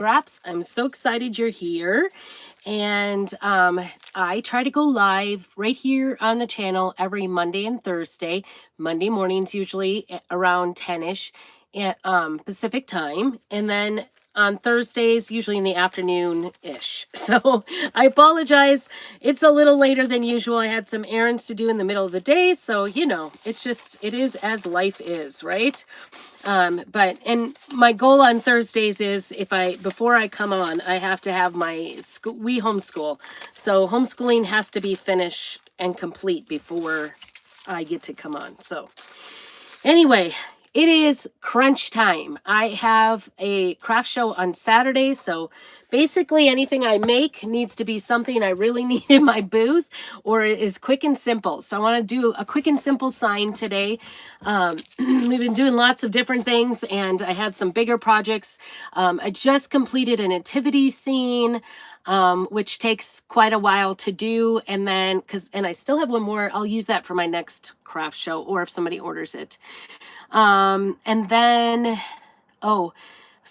Scraps. I'm so excited you're here. And I try to go live right here on the channel every Monday and Thursday. Monday mornings usually around 10ish at Pacific time. And then on Thursdays, usually in the afternoon-ish. So I apologize. It's a little later than usual. I had some errands to do in the middle of the day. So, it is as life is, right? And my goal on Thursdays is before I come on, I have to have my school, we homeschool. So homeschooling has to be finished and complete before I get to come on. So anyway, it is crunch time. I have a craft show on Saturday, so basically anything I make needs to be something I really need in my booth or is quick and simple. So I want to do a quick and simple sign today. We've been doing lots of different things, and I had some bigger projects. I just completed a nativity scene, which takes quite a while to do. And then, and I still have one more, I'll use that for my next craft show or if somebody orders it. And then, I was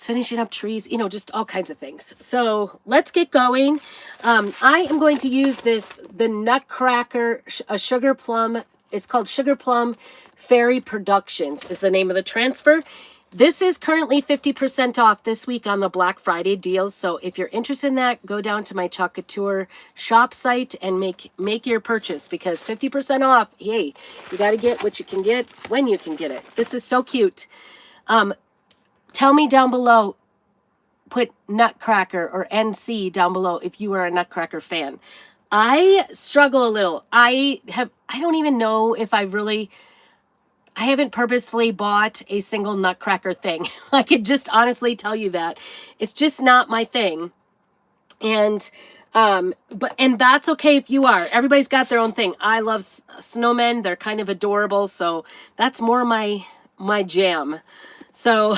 finishing up trees, just all kinds of things. So let's get going. I am going to use the Nutcracker, a Sugar Plum. It's called Sugar Plum Fairy Productions is the name of the transfer. This is currently 50% off this week on the Black Friday deals. So if you're interested in that, go down to my Chalk Couture shop site and make your purchase, because 50% off. Hey, you got to get what you can get when you can get it. This is so cute. Tell me down below, put Nutcracker or NC down below if you are a Nutcracker fan. I struggle a little. I don't even know if I haven't purposefully bought a single Nutcracker thing. I could just honestly tell you that. It's just not my thing. And that's okay if you are. Everybody's got their own thing. I love snowmen. They're kind of adorable. So that's more my jam. So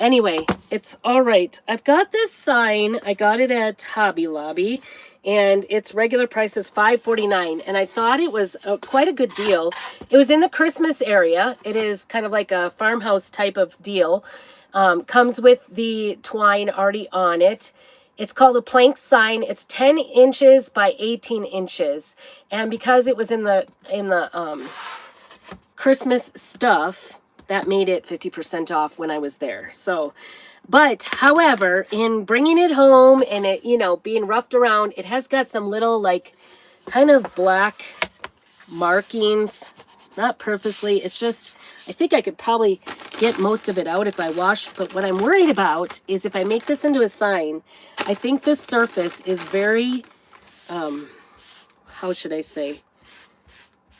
anyway, it's all right. I've got this sign. I got it at Hobby Lobby, and its regular price is $5.49, and I thought it was quite a good deal. It was in the Christmas area. It is kind of like a farmhouse type of deal. Comes with the twine already on it. It's called a plank sign. It's 10 inches by 18 inches, and because it was in the Christmas stuff, that made it 50% off when I was there. So, but however, in bringing it home and it, being roughed around, it has got some little like kind of black markings, not purposely. It's just, I think I could probably get most of it out if I wash. But what I'm worried about is if I make this into a sign, I think this surface is very, how should I say?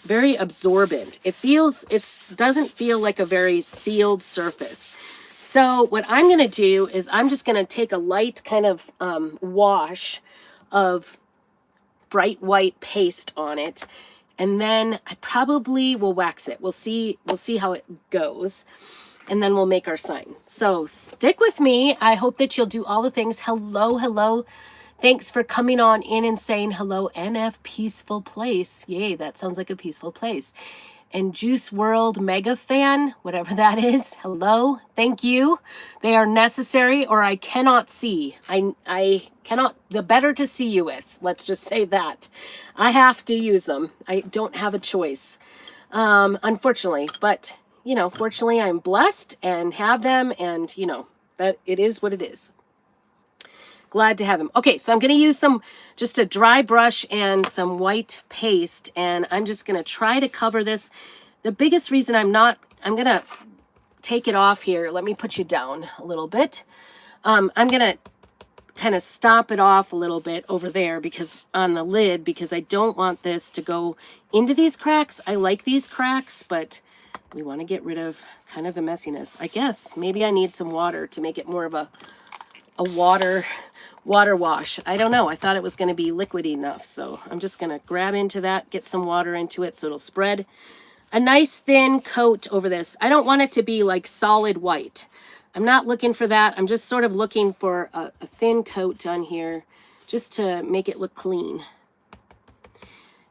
Very absorbent. It doesn't feel like a very sealed surface. So what I'm going to do is I'm just going to take a light kind of wash of bright white paste on it, and then I probably will wax it. We'll see how it goes, and then we'll make our sign. So stick with me. I hope that you'll do all the things. Hello. Thanks for coming on in and saying hello, NF Peaceful Place. Yay, that sounds like a peaceful place. And Juice World Mega Fan, whatever that is. Hello, thank you. They are necessary, or I cannot see. I cannot, the better to see you with. Let's just say that. I have to use them. I don't have a choice, unfortunately. But, fortunately I'm blessed and have them, and, that it is what it is. Glad to have them. Okay, so I'm going to use just a dry brush and some white paste, and I'm just going to try to cover this. The biggest reason I'm going to take it off here. Let me put you down a little bit. I'm going to kind of stop it off a little bit over there on the lid, because I don't want this to go into these cracks. I like these cracks, but we want to get rid of kind of the messiness. I guess maybe I need some water to make it more of a water wash. I don't know. I thought it was going to be liquidy enough. So I'm just going to grab into that, get some water into it so it'll spread a nice thin coat over this. I don't want it to be like solid white. I'm not looking for that. I'm just sort of looking for a thin coat on here just to make it look clean.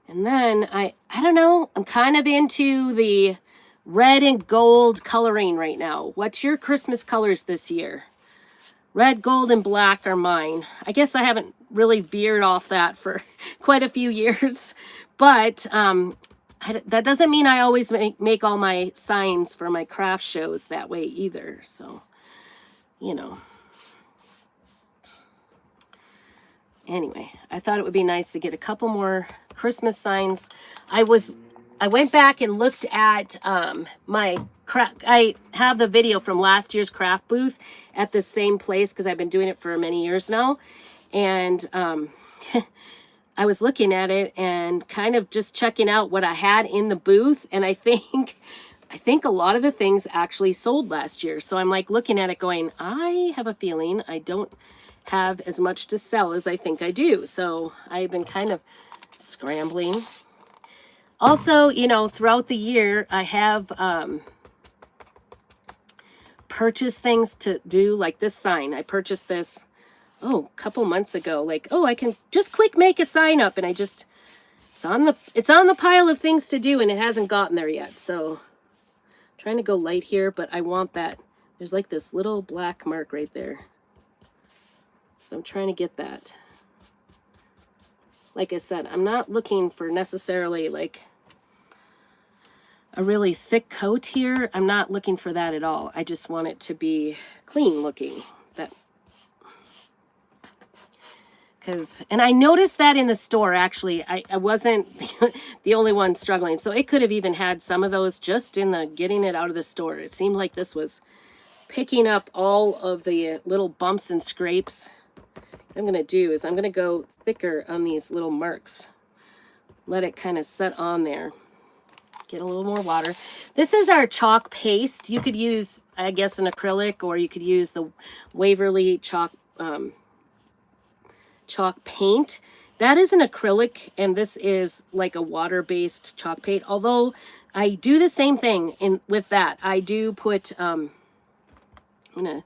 And then I don't know. I'm kind of into the red and gold coloring right now. What's your Christmas colors this year? Red, gold, and black are mine. I guess I haven't really veered off that for quite a few years, but that doesn't mean I always make all my signs for my craft shows that way either. So, you know. Anyway, I thought it would be nice to get a couple more Christmas signs. I went back and looked at my craft. I have the video from last year's craft booth at the same place because I've been doing it for many years now. And I was looking at it and kind of just checking out what I had in the booth. And I think a lot of the things actually sold last year. So I'm like looking at it going, I have a feeling I don't have as much to sell as I think I do. So I've been kind of scrambling. Also, you know, throughout the year, I have purchased things to do, like this sign. I purchased this, a couple months ago. Like, I can just quick make a sign up, and it's on the pile of things to do, and it hasn't gotten there yet. So I'm trying to go light here, but I want that. There's like this little black mark right there. So I'm trying to get that. Like I said, I'm not looking for necessarily like a really thick coat here. I'm not looking for that at all. I just want it to be clean looking. And I noticed that in the store, actually. I wasn't the only one struggling. So it could have even had some of those just in the getting it out of the store. It seemed like this was picking up all of the little bumps and scrapes. What I'm going to do is I'm going to go thicker on these little marks. Let it kind of set on there. Get a little more water. This is our chalk paste. You could use, I guess, an acrylic, or you could use the Waverly chalk paint. That is an acrylic, and this is like a water-based chalk paint. Although I do the same thing with that. I do put, I'm gonna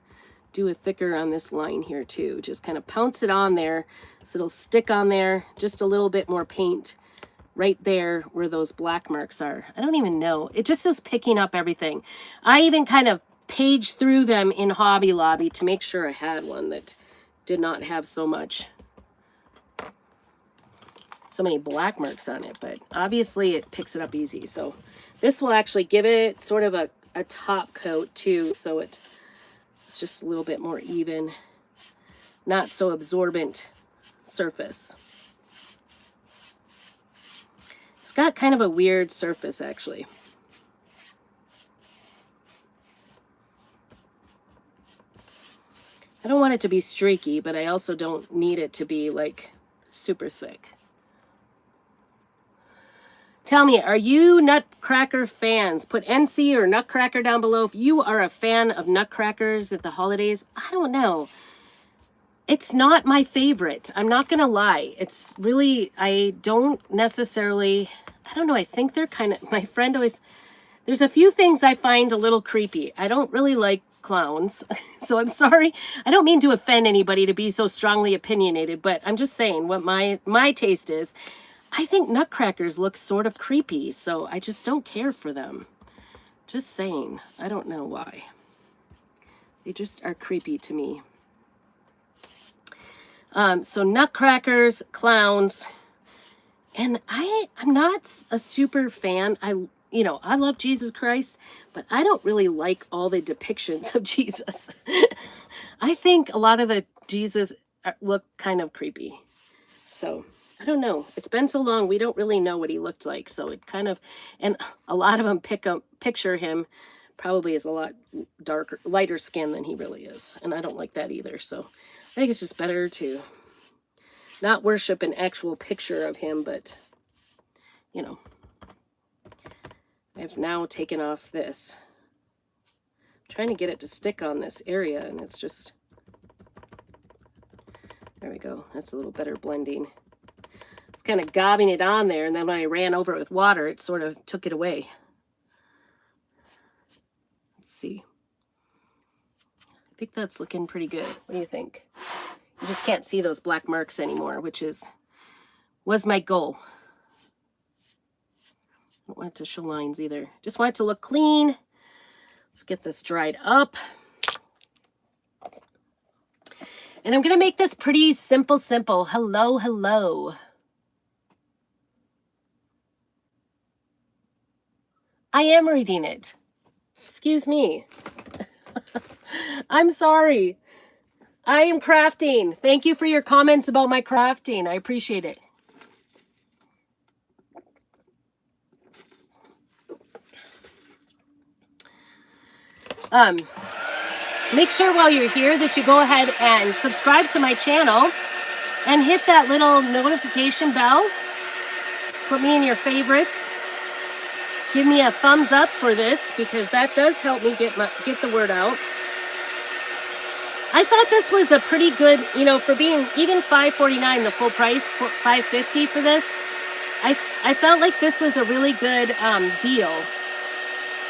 do a thicker on this line here too. Just kind of pounce it on there so it'll stick on there. Just a little bit more paint right there where those black marks are. I don't even know. It just was picking up everything. I even kind of paged through them in Hobby Lobby to make sure I had one that did not have so many black marks on it, but obviously it picks it up easy. So this will actually give it sort of a top coat too, so it's just a little bit more even, not so absorbent surface. It's got kind of a weird surface, actually. I don't want it to be streaky, but I also don't need it to be like super thick. Tell me, are you Nutcracker fans? Put NC or Nutcracker down below if you are a fan of Nutcrackers at the holidays. I don't know. It's not my favorite. I'm not going to lie. It's really, I don't necessarily, I don't know. I think they're kind of, my friend always, there's a few things I find a little creepy. I don't really like clowns. So I'm sorry. I don't mean to offend anybody to be so strongly opinionated, but I'm just saying what my taste is. I think Nutcrackers look sort of creepy, so I just don't care for them. Just saying. I don't know why. They just are creepy to me. So Nutcrackers, clowns, and I'm not a super fan. I love Jesus Christ, but I don't really like all the depictions of Jesus. I think a lot of the Jesus look kind of creepy. So I don't know. It's been so long, we don't really know what he looked like. So it kind of, and a lot of them picture him probably as a lot lighter skin than he really is. And I don't like that either. So I think it's just better to not worship an actual picture of him, but, I've now taken off this. I'm trying to get it to stick on this area, and it's just, there we go. That's a little better blending. It's kind of gobbing it on there, and then when I ran over it with water, it sort of took it away. Let's see. I think that's looking pretty good. What do you think? You just can't see those black marks anymore, which was my goal. I don't want it to show lines either. Just want it to look clean. Let's get this dried up. And I'm going to make this pretty simple. Hello, hello. I am reading it. Excuse me. I'm sorry. I am crafting. Thank you for your comments about my crafting. I appreciate it. Make sure while you're here that you go ahead and subscribe to my channel and hit that little notification bell. Put me in your favorites. Give me a thumbs up for this because that does help me get the word out. I thought this was a pretty good, for being even $5.49, the full price, $5.50 for this. I felt like this was a really good deal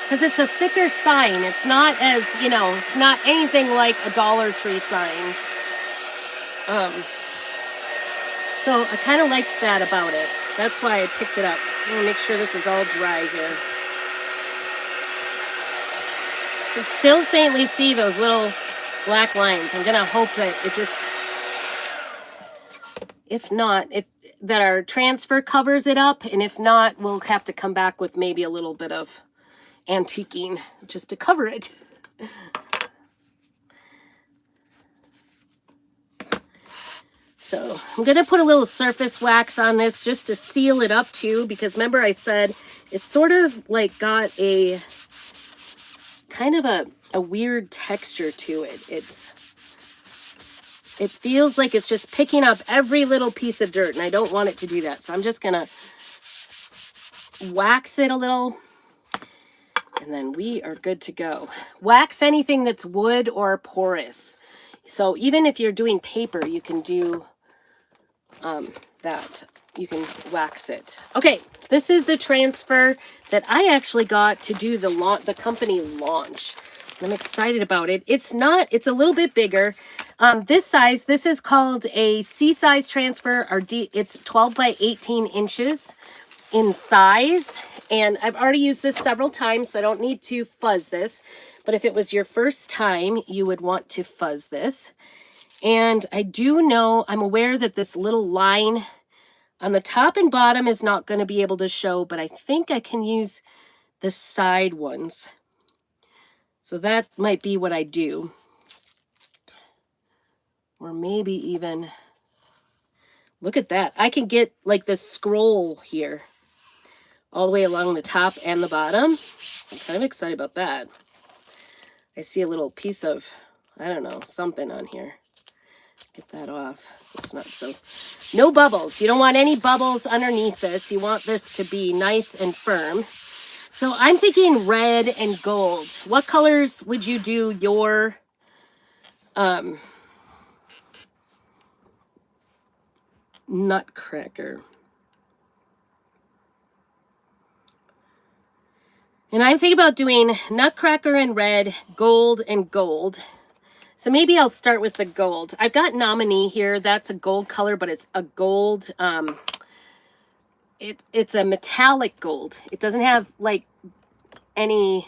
because it's a thicker sign. It's not as, it's not anything like a Dollar Tree sign. So I kind of liked that about it. That's why I picked it up. I'm going to make sure this is all dry here. I can still faintly see those little black lines. I'm going to hope that it just, if that our transfer covers it up. And if not, we'll have to come back with maybe a little bit of antiquing just to cover it. So I'm going to put a little surface wax on this just to seal it up too, because remember I said it's sort of like got a kind of a weird texture to it. It feels like it's just picking up every little piece of dirt, and I don't want it to do that. So I'm just going to wax it a little, and then we are good to go. Wax anything that's wood or porous. So even if you're doing paper, you can do that. You can wax it. Okay, this is the transfer that I actually got to do the company launch. I'm excited about it. It's a little bit bigger. This is called a C-size transfer, or it's 12 by 18 inches in size. And I've already used this several times, so I don't need to fuzz this. But if it was your first time, you would want to fuzz this. And I'm aware that this little line on the top and bottom is not going to be able to show, but I think I can use the side ones. So that might be what I do. Or maybe even, look at that. I can get like this scroll here all the way along the top and the bottom. So I'm kind of excited about that. I see a little piece of, I don't know, something on here. Get that off so it's not so, no bubbles. You don't want any bubbles underneath this. You want this to be nice and firm. So I'm thinking red and gold. What colors would you do your nutcracker? And I'm thinking about doing nutcracker in red, gold and gold. So maybe I'll start with the gold. I've got Nominee here. That's a gold color, but it's a gold. It's a metallic gold. It doesn't have like it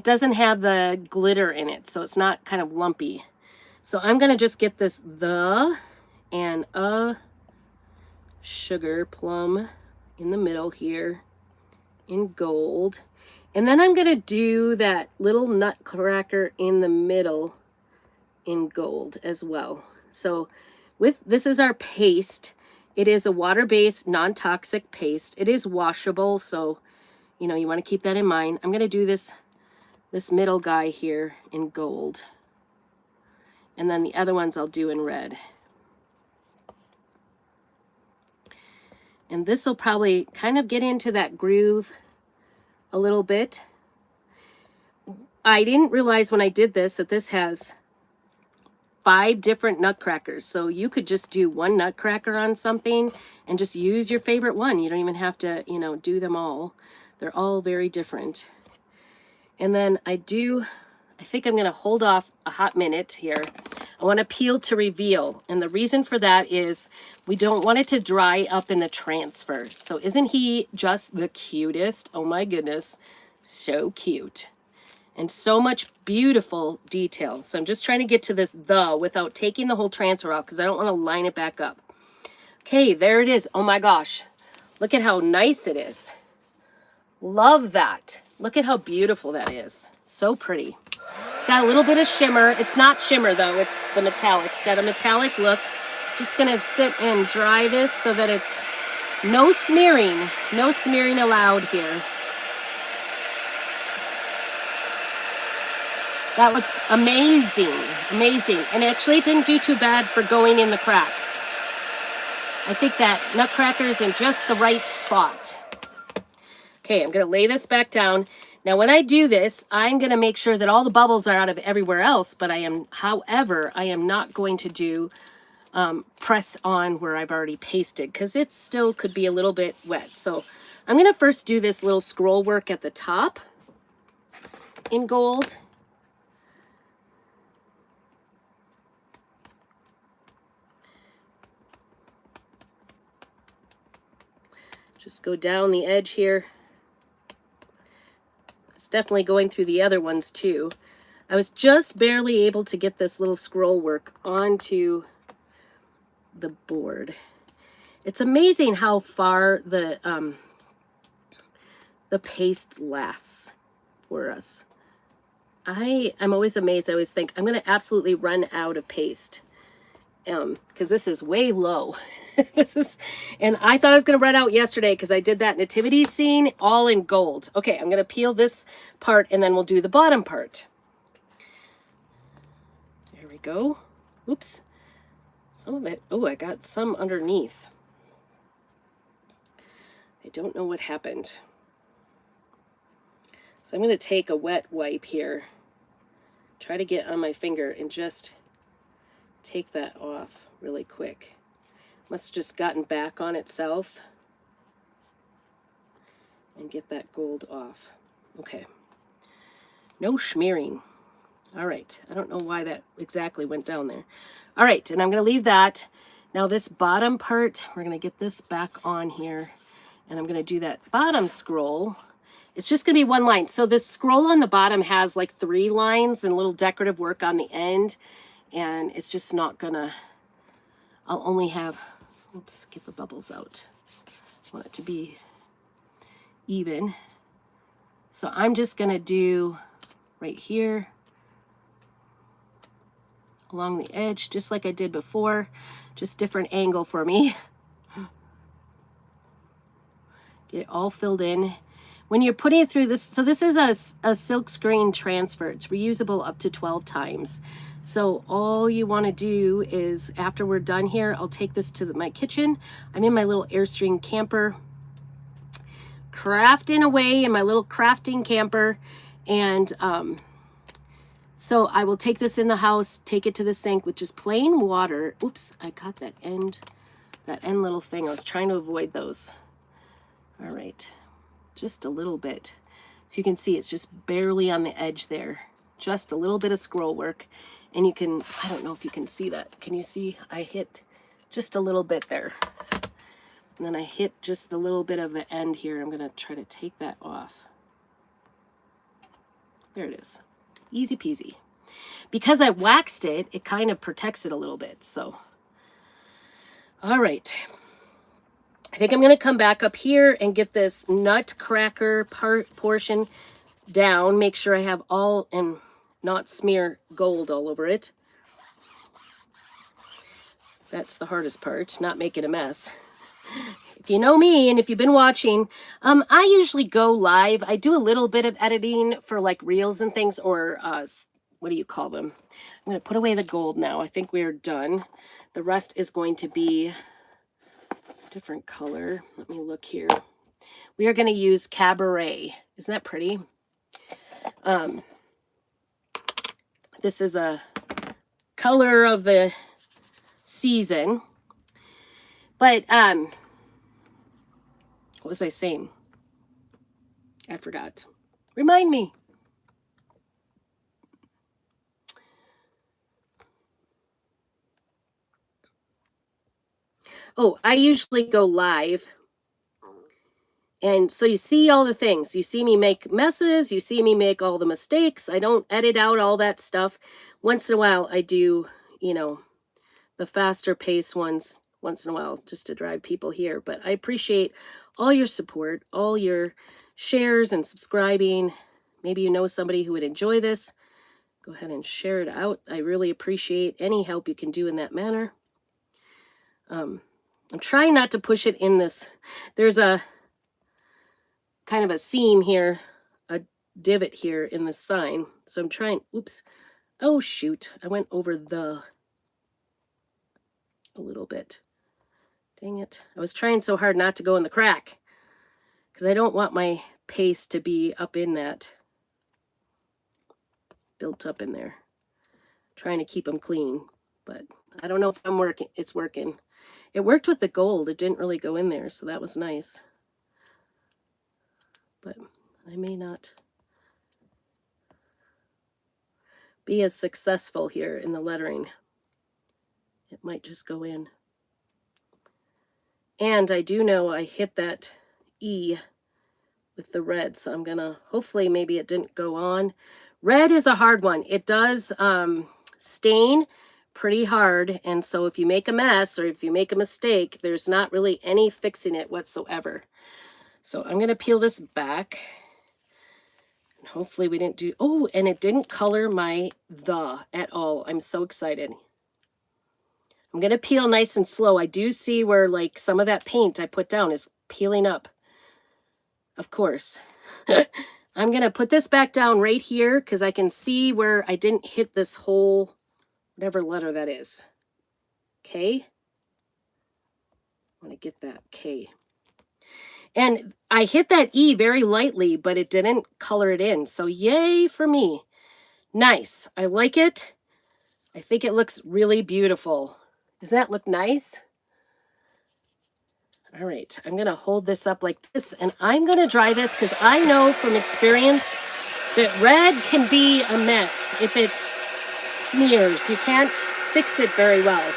doesn't have the glitter in it, so it's not kind of lumpy. So I'm going to just get this and a sugar plum in the middle here in gold. And then I'm going to do that little nutcracker in the middle in gold as well. So this is our paste. It is a water-based, non-toxic paste. It is washable, so you want to keep that in mind. I'm going to do this middle guy here in gold. And then the other ones I'll do in red. And this will probably kind of get into that groove a little bit. I didn't realize when I did this that this has 5 different nutcrackers. So you could just do one nutcracker on something and just use your favorite one. You don't even have to, do them all. They're all very different. And then I think I'm going to hold off a hot minute here. I want to peel to reveal. And the reason for that is we don't want it to dry up in the transfer. So isn't he just the cutest? Oh my goodness. So cute. and so much beautiful detail. So I'm just trying to get to this "the" without taking the whole transfer off because I don't want to line it back up. Okay, there it is. Oh my gosh. Look at how nice it is. Love that. Look at how beautiful that is. So pretty. It's got a little bit of shimmer. It's not shimmer though, it's the metallic. It's got a metallic look. Just gonna sit and dry this so that it's no smearing allowed here. That looks amazing, amazing. And actually it didn't do too bad for going in the cracks. I think that nutcracker is in just the right spot. Okay, I'm gonna lay this back down. Now when I do this, I'm gonna make sure that all the bubbles are out of everywhere else, but however, I am not going to do press on where I've already pasted because it still could be a little bit wet. So I'm gonna first do this little scroll work at the top in gold. Just go down the edge here. It's definitely going through the other ones too. I was just barely able to get this little scroll work onto the board. It's amazing how far the paste lasts for us. I'm always amazed. I always think I'm going to absolutely run out of paste because this is way low. And I thought I was going to run out yesterday because I did that nativity scene all in gold. Okay, I'm going to peel this part and then we'll do the bottom part. There we go. Oops. Some of it, oh, I got some underneath. I don't know what happened. So I'm going to take a wet wipe here, try to get on my finger and just take that off really quick. Must have just gotten back on itself. And get that gold off. Okay. No smearing. All right. I don't know why that exactly went down there. All right. And I'm going to leave that. Now this bottom part, we're going to get this back on here. And I'm going to do that bottom scroll. It's just going to be one line. So this scroll on the bottom has like 3 lines and a little decorative work on the end. And it's just not going to, I'll only have, oops, get the bubbles out. I want it to be even. So I'm just going to do right here along the edge, just like I did before, just different angle for me. Get it all filled in. When you're putting it through this, so this is a silk screen transfer. It's reusable up to 12 times. So all you want to do is, after we're done here, I'll take this to my kitchen. I'm in my little Airstream camper, crafting away in my little crafting camper. And so I will take this in the house, take it to the sink with just plain water. Oops, I got that end little thing. I was trying to avoid those. All right, just a little bit. So you can see it's just barely on the edge there. Just a little bit of scroll work. And you can, I don't know if you can see that. Can you see? I hit just a little bit there. And then I hit just a little bit of the end here. I'm going to try to take that off. There it is. Easy peasy. Because I waxed it, it kind of protects it a little bit. So, all right. I think I'm going to come back up here and get this nutcracker portion down. Make sure I have all, and not smear gold all over it. That's the hardest part, not making a mess. If you know me and if you've been watching, I usually go live. I do a little bit of editing for like reels and things, or what do you call them? I'm going to put away the gold now. I think we are done. The rest is going to be different color. Let me look here. We are going to use Cabaret. Isn't that pretty? This is a color of the season. But what was I saying? I forgot. Remind me. Oh, I usually go live And so you see all the things. You see me make messes. You see me make all the mistakes. I don't edit out all that stuff. Once in a while, I do, you know, the faster pace ones once in a while just to drive people here. But I appreciate all your support, all your shares and subscribing. Maybe you know somebody who would enjoy this. Go ahead and share it out. I really appreciate any help you can do in that manner. I'm trying not to push it in this. There's a kind of a seam here, a divot here in the sign. So I'm trying, oops. Oh, shoot. I went over a little bit. Dang it. I was trying so hard not to go in the crack because I don't want my paste to be up in that, built up in there. Trying to keep them clean, but I don't know if it's working. It worked with the gold. It didn't really go in there, so that was nice. But I may not be as successful here in the lettering. It might just go in. And I do know I hit that E with the red, so I'm gonna, hopefully maybe it didn't go on. Red is a hard one. It does stain pretty hard, and so if you make a mess or if you make a mistake, there's not really any fixing it whatsoever. So I'm gonna peel this back. And hopefully we didn't do, oh, and it didn't color my "the" at all. I'm so excited. I'm going to peel nice and slow. I do see where like some of that paint I put down is peeling up. Of course. I'm going to put this back down right here because I can see where I didn't hit this whole, whatever letter that is. K. I want to get that K. And I hit that E very lightly, but it didn't color it in. So yay for me. Nice. I like it. I think it looks really beautiful. Does that look nice? All right, I'm gonna hold this up like this and I'm gonna dry this because I know from experience that red can be a mess if it smears. You can't fix it very well.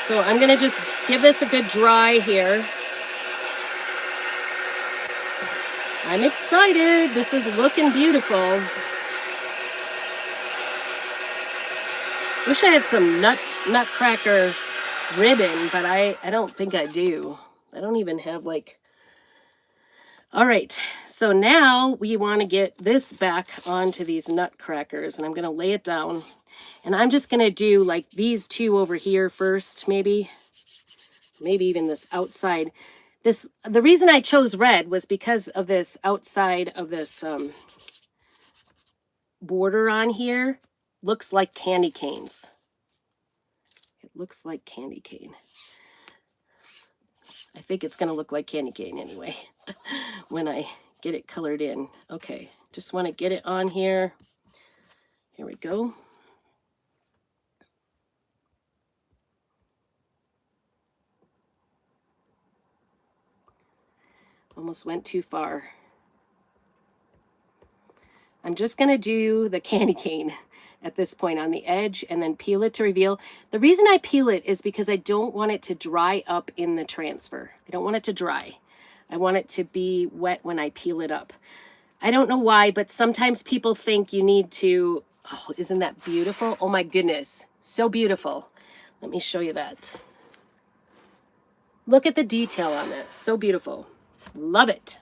So I'm gonna just give this a good dry here. I'm excited. This is looking beautiful. Wish I had some nutcracker ribbon, but I don't think I do. I don't even have like... All right, so now we want to get this back onto these nutcrackers, and I'm going to lay it down. And I'm just going to do like these two over here first, maybe even this outside. The reason I chose red was because of this outside of this border on here. Looks like candy canes. It looks like candy cane. I think it's going to look like candy cane anyway when I get it colored in. Okay, just want to get it on here. Here we go. Almost went too far. I'm just going to do the candy cane at this point on the edge and then peel it to reveal. The reason I peel it is because I don't want it to dry up in the transfer. I don't want it to dry. I want it to be wet when I peel it up. I don't know why, but sometimes people think you need to, oh, isn't that beautiful? Oh my goodness, so beautiful. Let me show you that. Look at the detail on this, so beautiful. Love it.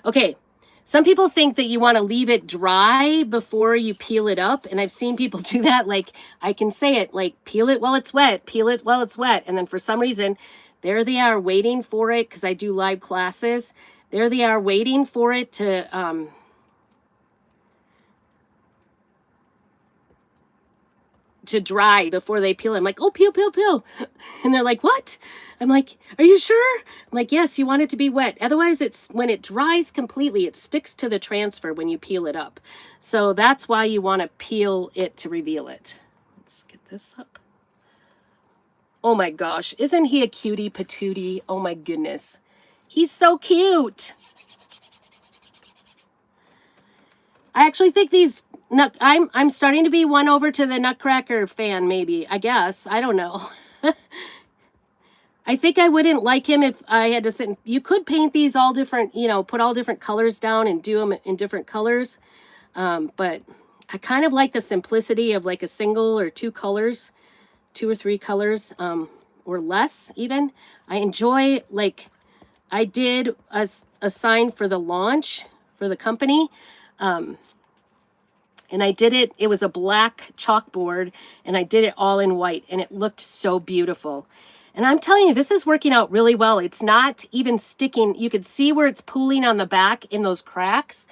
Okay. Some people think that you want to leave it dry before you peel it up. And I've seen people do that. Like, I can say it, like, peel it while it's wet, peel it while it's wet. And then for some reason, there they are waiting for it, because I do live classes. There they are waiting for it to dry before they peel. I'm like, oh, peel, peel, peel. And they're like, what? I'm like, are you sure? I'm like, yes, you want it to be wet. Otherwise, it's when it dries completely, it sticks to the transfer when you peel it up. So that's why you want to peel it to reveal it. Let's get this up. Oh my gosh, isn't he a cutie patootie? Oh my goodness. He's so cute. I actually think these... I'm starting to be won over to the Nutcracker fan, maybe. I guess. I don't know. I think I wouldn't like him if I had to sit and, you could paint these all different, you know, put all different colors down and do them in different colors. But I kind of like the simplicity of like a single or two colors, two or three colors, or less even. I enjoy, like, I did a sign for the launch for the company. And I did it, it was a black chalkboard, and I did it all in white, and it looked so beautiful. And I'm telling you, this is working out really well. It's not even sticking. You could see where it's pooling on the back in those cracks,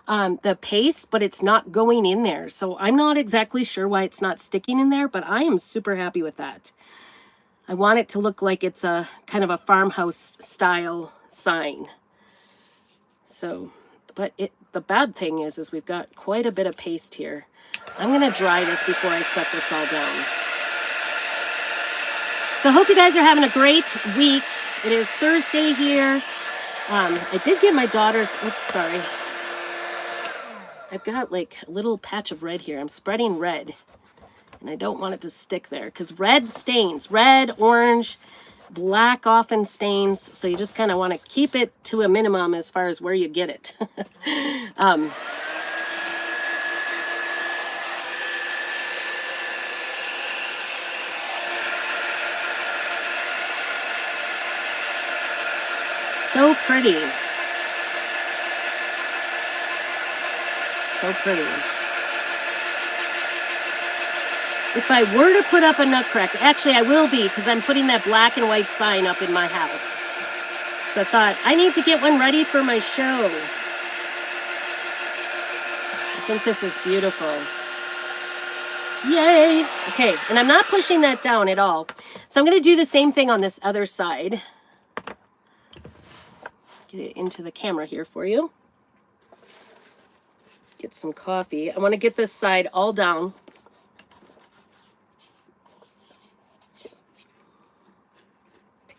the paste, but it's not going in there. So I'm not exactly sure why it's not sticking in there, but I am super happy with that. I want it to look like it's a kind of a farmhouse style sign. So, but the bad thing is we've got quite a bit of paste here. I'm going to dry this before I set this all down. So I hope you guys are having a great week. It is Thursday here. I did get my daughter's, oops, sorry. I've got like a little patch of red here. I'm spreading red, and I don't want it to stick there because red stains. Red, orange, black often stains, so you just kind of want to keep it to a minimum as far as where you get it. So pretty. So pretty. If I were to put up a nutcracker, actually I will be, because I'm putting that black and white sign up in my house. So I thought, I need to get one ready for my show. I think this is beautiful. Yay! Okay, and I'm not pushing that down at all. So I'm going to do the same thing on this other side. Get it into the camera here for you. Get some coffee. I want to get this side all down.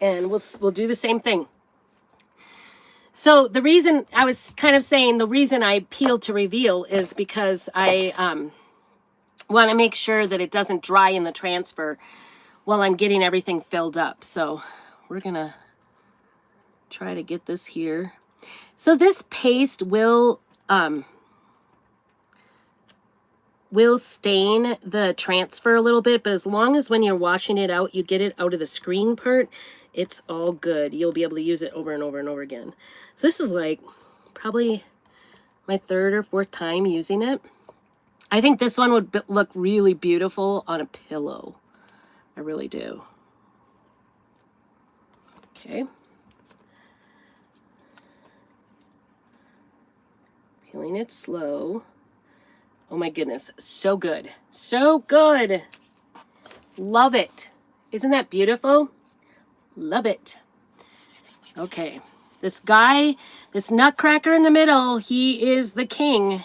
And we'll do the same thing. So the reason I was kind of saying the reason I peeled to reveal is because I want to make sure that it doesn't dry in the transfer while I'm getting everything filled up. So we're gonna try to get this here. So this paste will stain the transfer a little bit, but as long as when you're washing it out, you get it out of the screen part, it's all good. You'll be able to use it over and over and over again. So this is like probably my third or fourth time using it. I think this one would look really beautiful on a pillow. I really do. Okay. Peeling it slow. Oh my goodness, so good. So good. Love it. Isn't that beautiful? Love it. Okay, this guy, this nutcracker in the middle, he is the king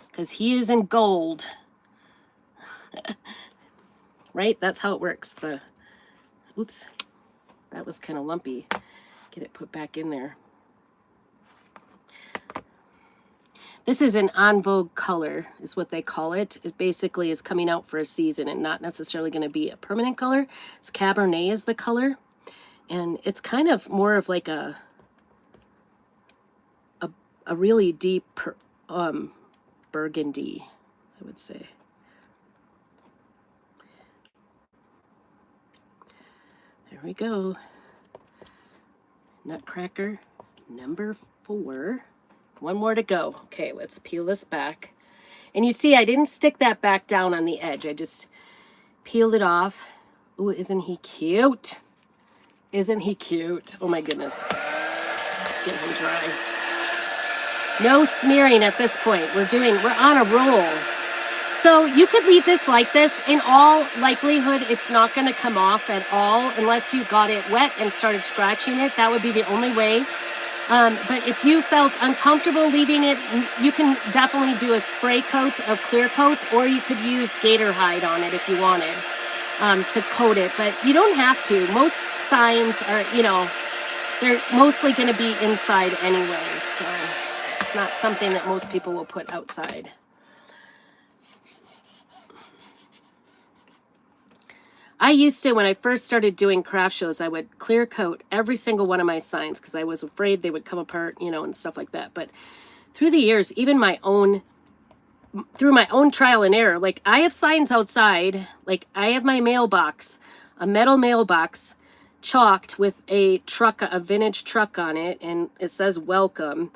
because he is in gold. Right? That's how it works. Oops, that was kind of lumpy. Get it put back in there. This is an en vogue color, is what they call it. It basically is coming out for a season and not necessarily going to be a permanent color. It's Cabernet is the color. And it's kind of more of like a really deep burgundy, I would say. There we go. Nutcracker number 4. One more to go. Okay, let's peel this back. And you see, I didn't stick that back down on the edge. I just peeled it off. Ooh, isn't he cute? Isn't he cute? Oh my goodness. Let's get him dry. No smearing at this point. We're on a roll. So you could leave this like this. In all likelihood, it's not going to come off at all unless you got it wet and started scratching it. That would be the only way. But if you felt uncomfortable leaving it, you can definitely do a spray coat of clear coat, or you could use gator hide on it if you wanted to coat it. But you don't have to. Most signs are, you know, they're mostly going to be inside anyway. So it's not something that most people will put outside. I used to, when I first started doing craft shows, I would clear coat every single one of my signs because I was afraid they would come apart, you know, and stuff like that. But through the years, even through my own trial and error, like I have signs outside, like I have my mailbox, a metal mailbox chalked with a vintage truck on it, and it says welcome.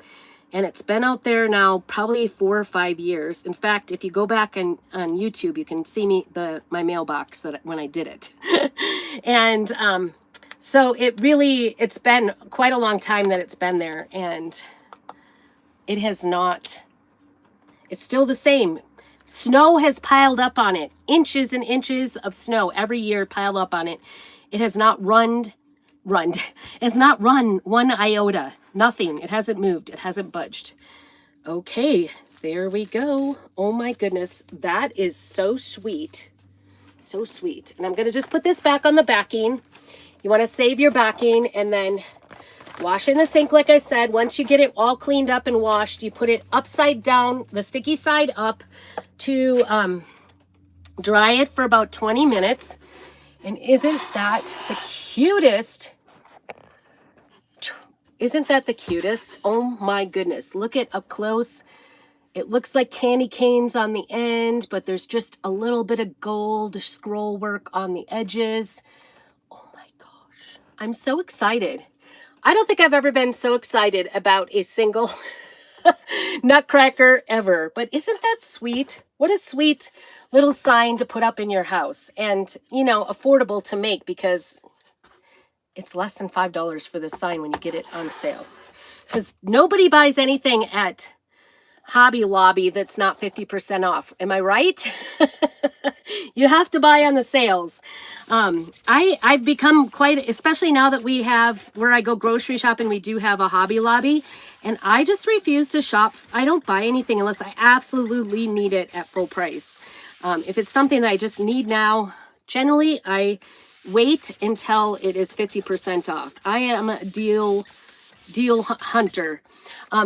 And it's been out there now probably 4 or 5 years. In fact, if you go back on YouTube, you can see my mailbox that when I did it. And so it's been quite a long time that it's been there, and it has not, it's still the same. Snow has piled up on it, inches and inches of snow every year piled up on it. It has not it's not run one iota, nothing. It hasn't moved, it hasn't budged. Okay, there we go. Oh my goodness, that is so sweet. So sweet. And I'm gonna just put this back on the backing. You wanna save your backing and then wash in the sink, like I said. Once you get it all cleaned up and washed, you put it upside down, the sticky side up, to dry it for about 20 minutes. And isn't that the cutest? Isn't that the cutest? Oh my goodness. Look at up close. It looks like candy canes on the end, but there's just a little bit of gold scroll work on the edges. Oh my gosh. I'm so excited. I don't think I've ever been so excited about a single nutcracker ever, but isn't that sweet? What a sweet little sign to put up in your house, and, you know, affordable to make because it's less than $5 for this sign when you get it on sale. Because nobody buys anything at Hobby Lobby that's not 50% off. Am I right? You have to buy on the sales. I've become quite, especially now that we have, where I go grocery shopping, we do have a Hobby Lobby, and I just refuse to shop. I don't buy anything unless I absolutely need it at full price. If it's something that I just need now, generally I wait until it is 50% off. I am a deal hunter.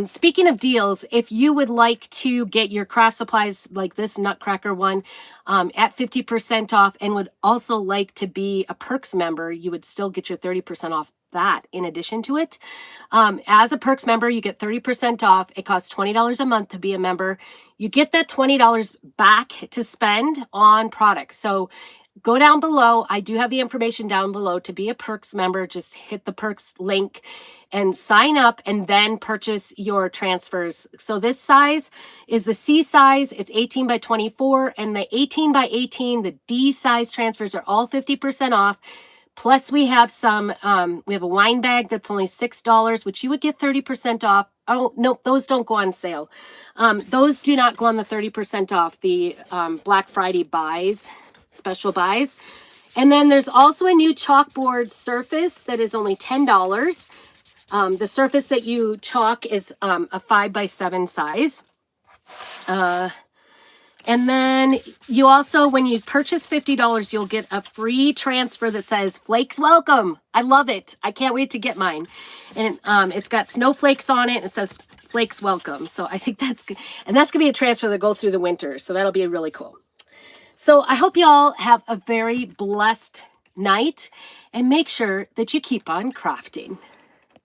Speaking of deals, if you would like to get your craft supplies like this Nutcracker one at 50% off, and would also like to be a Perks member, you would still get your 30% off that in addition to it. As a Perks member, you get 30% off. It costs $20 a month to be a member. You get that $20 back to spend on products. So go down below. I do have the information down below to be a Perks member. Just hit the Perks link and sign up, and then purchase your transfers. So this size is the C size. It's 18 by 24, and the 18 by 18, the D size transfers are all 50% off. Plus we have some, we have a wine bag that's only $6, which you would get 30% off. Oh, no, those don't go on sale. Those do not go on the 30% off, the Black Friday buys, special buys. And then there's also a new chalkboard surface that is only $10. The surface that you chalk is a 5 by 7 size. And then you also, when you purchase $50, you'll get a free transfer that says Flakes Welcome. I love it. I can't wait to get mine. And it's got snowflakes on it. It says Flakes Welcome. So I think that's good. And that's going to be a transfer that go through the winter. So that'll be really cool. So I hope you all have a very blessed night, and make sure that you keep on crafting.